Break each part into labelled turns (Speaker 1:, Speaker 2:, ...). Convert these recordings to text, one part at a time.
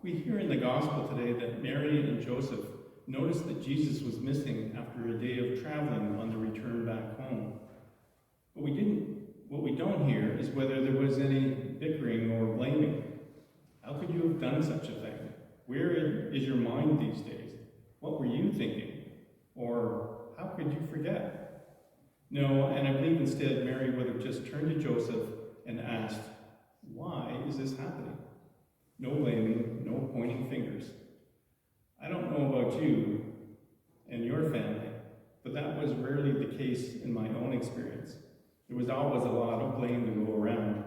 Speaker 1: We hear in the gospel today that Mary and Joseph noticed that Jesus was missing after a day of traveling on the return back home. What we don't hear is whether there was any bickering or blaming. How could you have done such a thing? Where is your mind these days? What were you thinking? Or how could you forget? No, and I believe instead Mary would have just turned to Joseph and asked, why is this happening? No blaming, no pointing fingers. I don't know about you and your family, but that was rarely the case in my own experience. There was always a lot of blame to go around.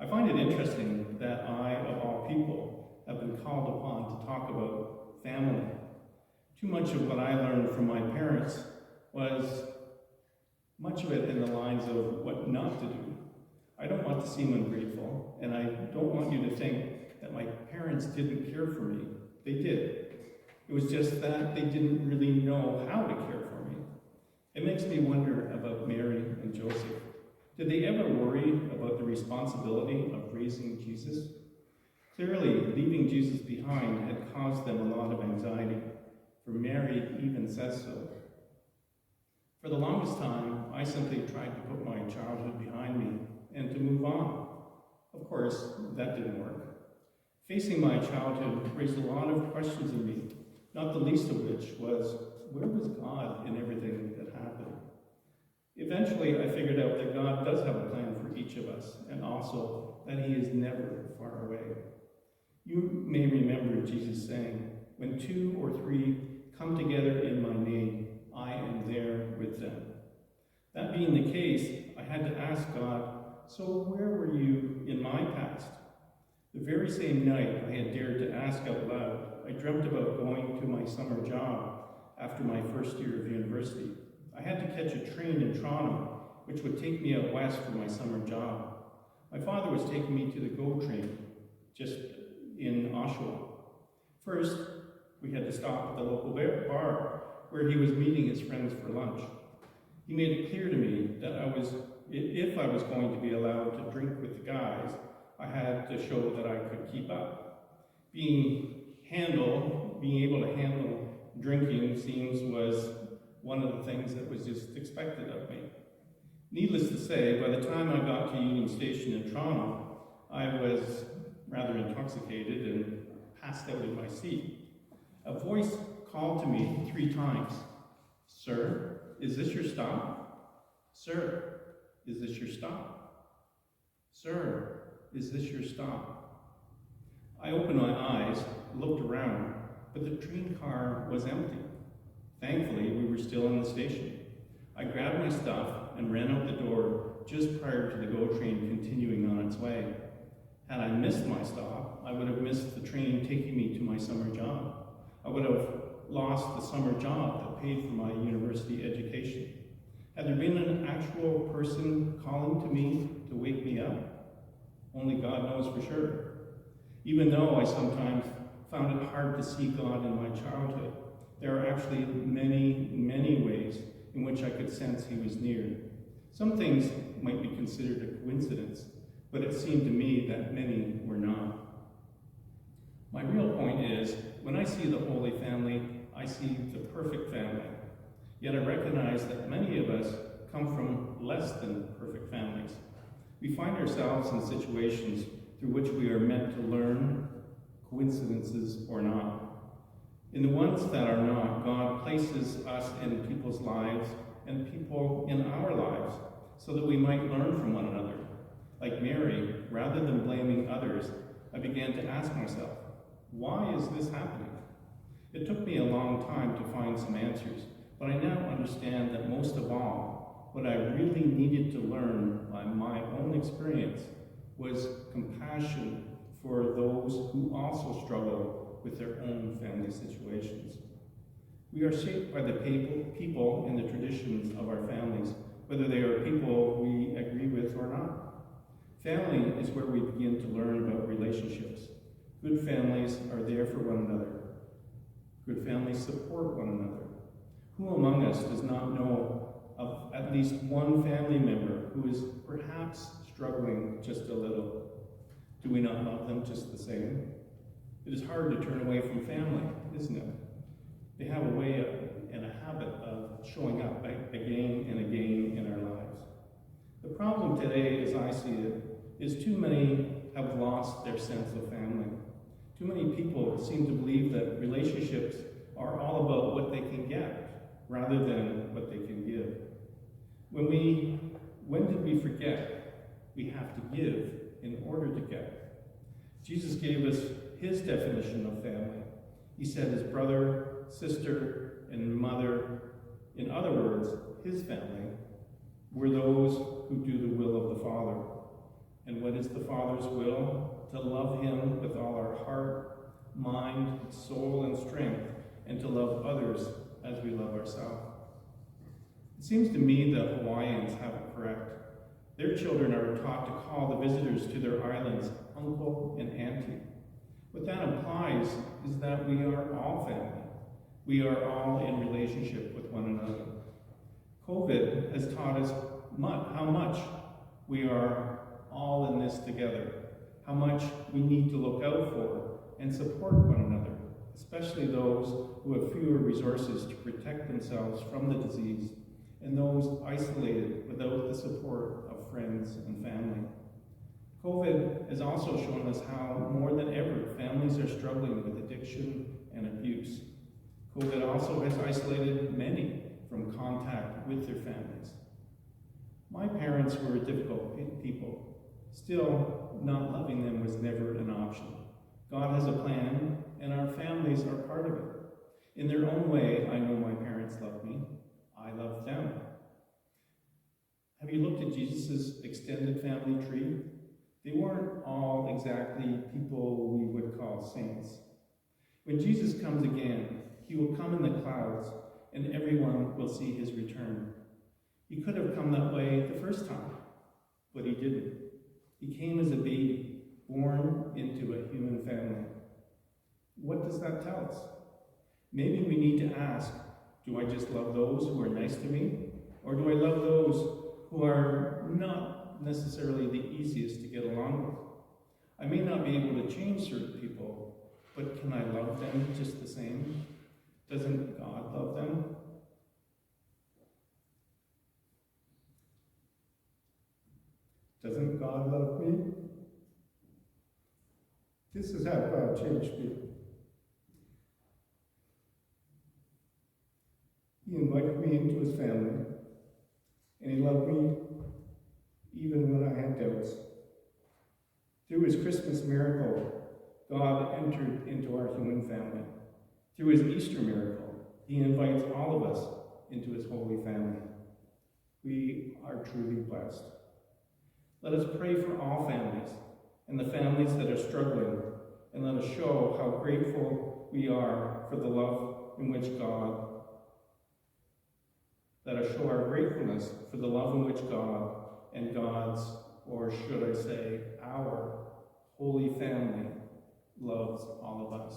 Speaker 1: I find it interesting that I, of all people, have been called upon to talk about family. Too much of what I learned from my parents was much of it in the lines of what not to do. I don't want to seem ungrateful, and I don't want you to think that my parents didn't care for me. They did. It was just that they didn't really know how to care for me. It makes me wonder about Mary and Joseph. Did they ever worry about the responsibility of raising Jesus? Clearly, leaving Jesus behind had caused them a lot of anxiety, for Mary even says so. For the longest time, I simply tried to put my childhood behind me and to move on. Of course, that didn't work. Facing my childhood raised a lot of questions in me, not the least of which was, where was God in everything that happened? Eventually, I figured out that God does have a plan for each of us, and also that he is never far away. You may remember Jesus saying, when 2 or 3 come together in my name, I am there with them. That being the case, I had to ask God, so where were you in my past? The very same night I had dared to ask out loud, I dreamt about going to my summer job after my first year of university. I had to catch a train in Toronto, which would take me out west for my summer job. My father was taking me to the GO train, just in Oshawa. First, we had to stop at the local bar, where he was meeting his friends for lunch. He made it clear to me that if I was going to be allowed to drink with the guys, I had to show that I could keep up. Being able to handle drinking was one of the things that was just expected of me. Needless to say, by the time I got to Union Station in Toronto, I was rather intoxicated and passed out in my seat. A voice called to me 3 times. Sir, is this your stop? Sir, is this your stop? Sir, is this your stop? I opened my eyes, looked around, but the train car was empty. Thankfully, we were still in the station. I grabbed my stuff and ran out the door just prior to the GO train continuing on its way. Had I missed my stop, I would have missed the train taking me to my summer job. I would have lost the summer job that paid for my university education. Had there been an actual person calling to me to wake me up? Only God knows for sure. Even though I sometimes found it hard to see God in my childhood, there are actually many, many ways in which I could sense he was near. Some things might be considered a coincidence, but it seemed to me that many were not. My real point is, when I see the Holy Family, I see the perfect family. Yet I recognize that many of us come from less than perfect families. We find ourselves in situations through which we are meant to learn, coincidences or not. In the ones that are not, God places us in people's lives and people in our lives so that we might learn from one another. Like Mary, rather than blaming others, I began to ask myself, why is this happening? It took me a long time to find some answers, but I now understand that most of all, what I really needed to learn by my own experience was compassion for those who also struggle with their own family situations. We are shaped by the people and the traditions of our families, whether they are people we agree with or not. Family is where we begin to learn about relationships. Good families are there for one another. Good families support one another. Who among us does not know of at least one family member who is perhaps struggling just a little? Do we not love them just the same? It is hard to turn away from family, isn't it? They have a way and a habit of showing up again and again in our lives. The problem today, as I see it, is too many have lost their sense of family. Too many people seem to believe that relationships are all about what they can get rather than what they can give. When did we forget we have to give in order to get? Jesus gave us his definition of family. He said his brother, sister, and mother, in other words, his family, were those who do the will of the Father. And what is the Father's will? To love him with all our heart, mind, soul, and strength, and to love others as we love ourselves. It seems to me that Hawaiians have it correct. Their children are taught to call the visitors to their islands uncle and auntie. What that implies is that we are all family. We are all in relationship with one another. COVID has taught us how much we are all in this together, how much we need to look out for and support one another, especially those who have fewer resources to protect themselves from the disease and those isolated without the support of friends and family. COVID has also shown us how, more than ever, families are struggling with addiction and abuse. COVID also has isolated many from contact with their families. My parents were difficult people. Still, not loving them was never an option. God has a plan, and our families are part of it. In their own way, I know my parents love me. I love them. Have you looked at Jesus' extended family tree? They weren't all exactly people we would call saints. When Jesus comes again, he will come in the clouds, and everyone will see his return. He could have come that way the first time, but he didn't. He came as a baby, born into a human family. What does that tell us? Maybe we need to ask, do I just love those who are nice to me? Or do I love those who are not necessarily the easiest to get along with? I may not be able to change certain people, but can I love them just the same? Doesn't God love them? Doesn't God love me? This is how God changed me. He invited me into his family, and he loved me even when I had doubts. Through his Christmas miracle, God entered into our human family. Through his Easter miracle, he invites all of us into his holy family. We are truly blessed. Let us pray for all families and the families that are struggling, and let us show how grateful we are for the love in which God Let us show our gratefulness for the love in which God and God's, or should I say, our holy family loves all of us.